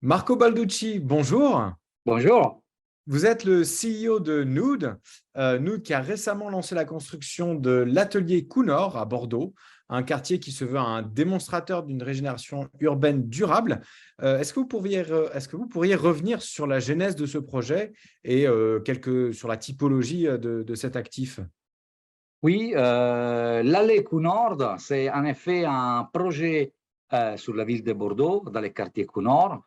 Marco Balducci, bonjour. Bonjour. Vous êtes le CEO de Nood. Nood qui a récemment lancé la construction de l'atelier Counor à Bordeaux, un quartier qui se veut un démonstrateur d'une régénération urbaine durable. Est-ce que vous pourriez revenir sur la genèse de ce projet et sur la typologie de cet actif? Oui, l'Allée Nord, c'est en effet un projet sur la ville de Bordeaux, dans les quartiers Nord.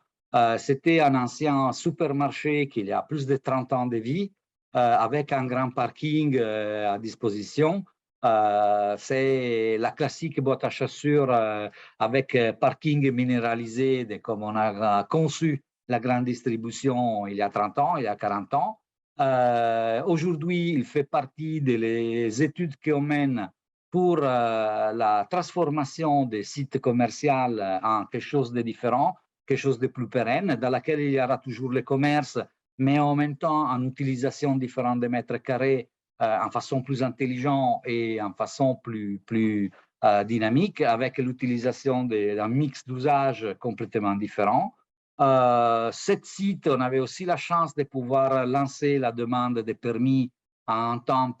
C'était un ancien supermarché qui a plus de 30 ans de vie, avec un grand parking à disposition. C'est la classique boîte à chaussures avec parking minéralisé, comme on a conçu la grande distribution il y a 30 ans, il y a 40 ans. Aujourd'hui, il fait partie des études qu'on mène pour la transformation des sites commerciaux en quelque chose de différent, quelque chose de plus pérenne, dans laquelle il y aura toujours le commerce, mais en même temps en utilisation différente des mètres carrés, en façon plus intelligente et en façon plus dynamique, avec l'utilisation d'un mix d'usages complètement différent. Cet site, on avait aussi la chance de pouvoir lancer la demande de permis en temps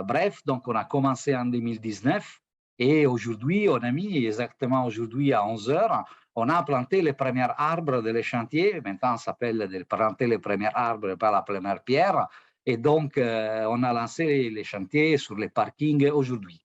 bref. Donc, on a commencé en 2019 et aujourd'hui, on a mis exactement aujourd'hui à 11 heures, on a planté les premiers arbres de les chantiers. Maintenant, ça s'appelle de planter les premiers arbres par la première pierre. Et donc, on a lancé les chantiers sur les parkings aujourd'hui.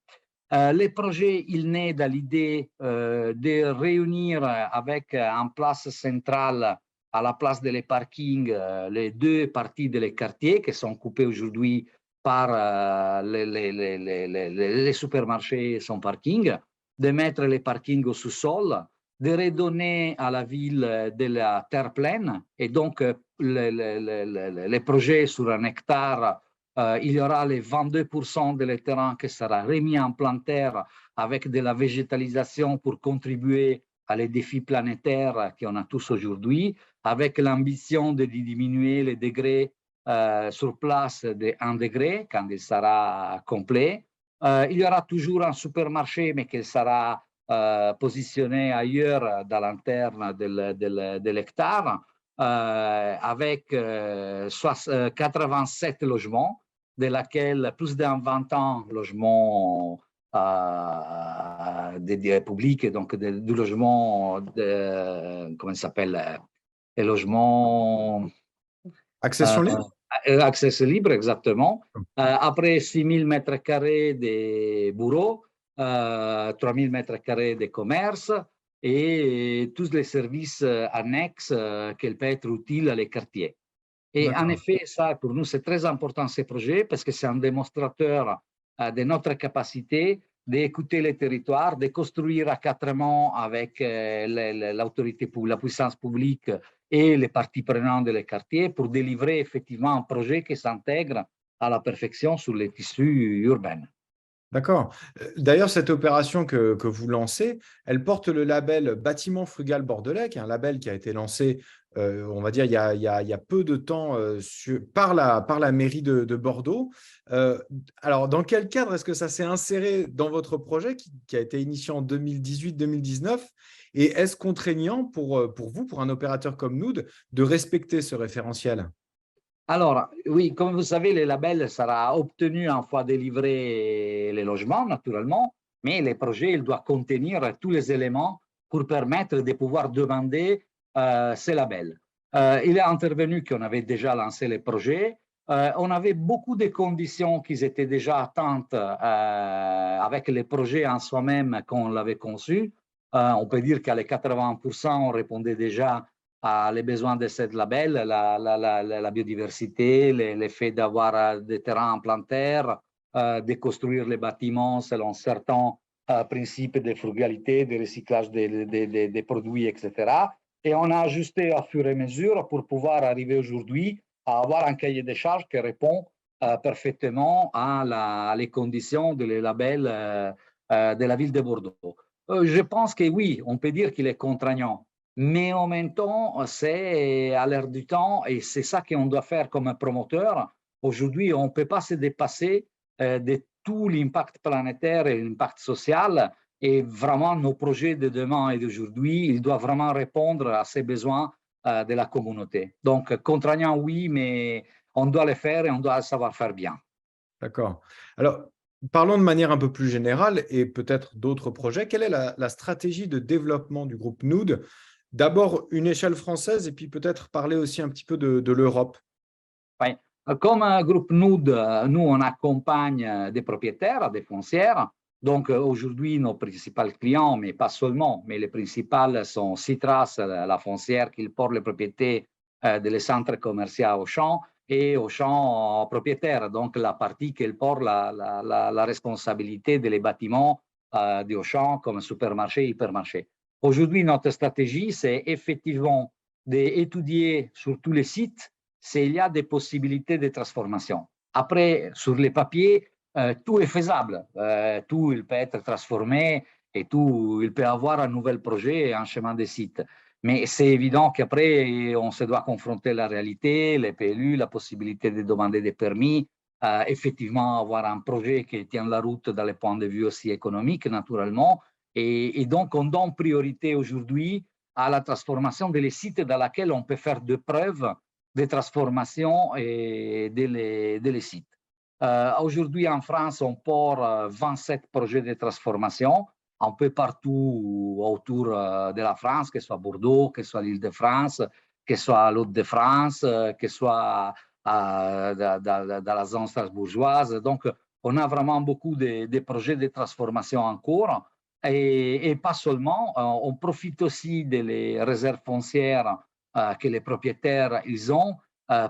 Le projet, il naît de l'idée de réunir avec en place centrale, à la place des parkings, les deux parties des quartiers qui sont coupées aujourd'hui par les supermarchés et son parking, de mettre les parkings au sous-sol, de redonner à la ville de la terre pleine et donc les projets sur un hectare. Il y aura les 22% de terrain qui sera remis en plein terre avec de la végétalisation pour contribuer à les défis planétaires qu'on a tous aujourd'hui, avec l'ambition de diminuer les degrés sur place de 1 degré quand il sera complet. Il y aura toujours un supermarché, mais qui sera positionné ailleurs dans l'interne de l'hectare, avec 87 logements, de laquelle plus de 20 ans logements des publics, donc du logement, comment ça s'appelle, les logements Accession libre? accès libre, exactement. Après 6 000 mètres carrés de bureaux, 3 000 mètres carrés de commerce et tous les services annexes qui peuvent être utiles à les quartiers. Et en D'accord. effet, ça, pour nous, c'est très important, ces projets, parce que c'est un démonstrateur de notre capacité d'écouter les territoires, de construire à quatre mains avec l'autorité, la puissance publique et les parties prenantes des quartiers pour délivrer effectivement un projet qui s'intègre à la perfection sur les tissus urbains. D'accord. D'ailleurs, cette opération que vous lancez, elle porte le label Bâtiment frugal bordelais, qui est un label qui a été lancé, on va dire, il y a peu de temps par la mairie de Bordeaux. Alors, dans quel cadre est-ce que ça s'est inséré dans votre projet qui a été initié en 2018-2019? Et est-ce contraignant pour vous, pour un opérateur comme nous, de respecter ce référentiel? Alors, oui, comme vous savez, le label sera obtenu une fois délivré les logements, naturellement, mais le projet il doit contenir tous les éléments pour permettre de pouvoir demander ce label. Il est intervenu qu'on avait déjà lancé le projet. On avait beaucoup de conditions qui étaient déjà atteintes avec le projet en soi-même quand on l'avait conçu. On peut dire qu'à les 80%, on répondait déjà les besoins de ce label, la biodiversité, le fait d'avoir des terrains en plein terre, de construire les bâtiments selon certains principes de frugalité, de recyclage des produits, etc. Et on a ajusté au fur et à mesure pour pouvoir arriver aujourd'hui à avoir un cahier des charges qui répond parfaitement à les conditions de les labels de la ville de Bordeaux. Je pense que oui, on peut dire qu'il est contraignant, mais en même temps, c'est à l'heure du temps et c'est ça qu'on doit faire comme promoteur. Aujourd'hui, on ne peut pas se dépasser de tout l'impact planétaire et l'impact social. Et vraiment, nos projets de demain et d'aujourd'hui, ils doivent vraiment répondre à ces besoins de la communauté. Donc, contraignant, oui, mais on doit le faire et on doit savoir faire bien. D'accord. Alors, parlons de manière un peu plus générale et peut-être d'autres projets. Quelle est la stratégie de développement du groupe Nood? D'abord, une échelle française et puis peut-être parler aussi un petit peu de l'Europe. Oui. Comme groupe Nood, nous, on accompagne des propriétaires, des foncières. Donc, aujourd'hui, nos principaux clients, mais pas seulement, mais les principales sont Citras, la foncière qui porte les propriétés des centres commerciaux Auchan, et Auchan propriétaire, donc la partie qui porte la responsabilité des bâtiments de Auchan comme supermarché, hypermarché. Aujourd'hui, notre stratégie, c'est effectivement d'étudier sur tous les sites s'il y a des possibilités de transformation. Après, sur les papiers, tout est faisable. Tout il peut être transformé et tout il peut avoir un nouvel projet et un chemin de site. Mais c'est évident qu'après, on se doit confronter à la réalité, les PLU, la possibilité de demander des permis, effectivement avoir un projet qui tient la route dans les points de vue aussi économiques, naturellement. Et donc, on donne priorité aujourd'hui à la transformation des sites dans lesquels on peut faire de preuves de transformation et des sites. Aujourd'hui, en France, on porte 27 projets de transformation un peu partout autour de la France, que ce soit Bordeaux, que ce soit l'Île-de-France, que ce soit l'Hauts-de-France, que ce soit dans la zone strasbourgeoise. Donc, on a vraiment beaucoup de projets de transformation en cours. Et pas seulement, on profite aussi des réserves foncières que les propriétaires ils ont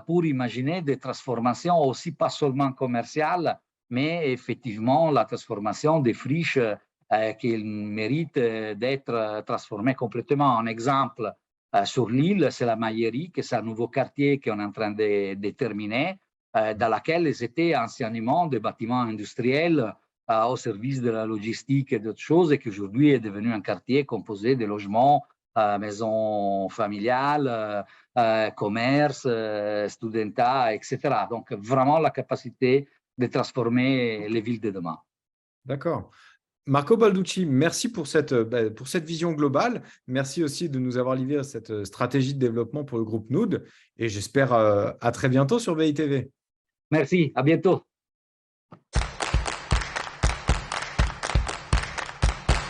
pour imaginer des transformations aussi pas seulement commerciales, mais effectivement la transformation des friches qui méritent d'être transformées complètement. Un exemple sur l'île, c'est la Maillerie, que c'est un nouveau quartier qu'on est en train de terminer, dans lequel ils étaient anciennement des bâtiments industriels au service de la logistique et d'autres choses, et qui aujourd'hui est devenu un quartier composé de logements, maisons familiales, commerce, studentat, etc. Donc, vraiment la capacité de transformer les villes de demain. D'accord. Marco Balducci, merci pour cette vision globale. Merci aussi de nous avoir livré cette stratégie de développement pour le groupe Nood. Et j'espère à très bientôt sur BITV. Merci, à bientôt.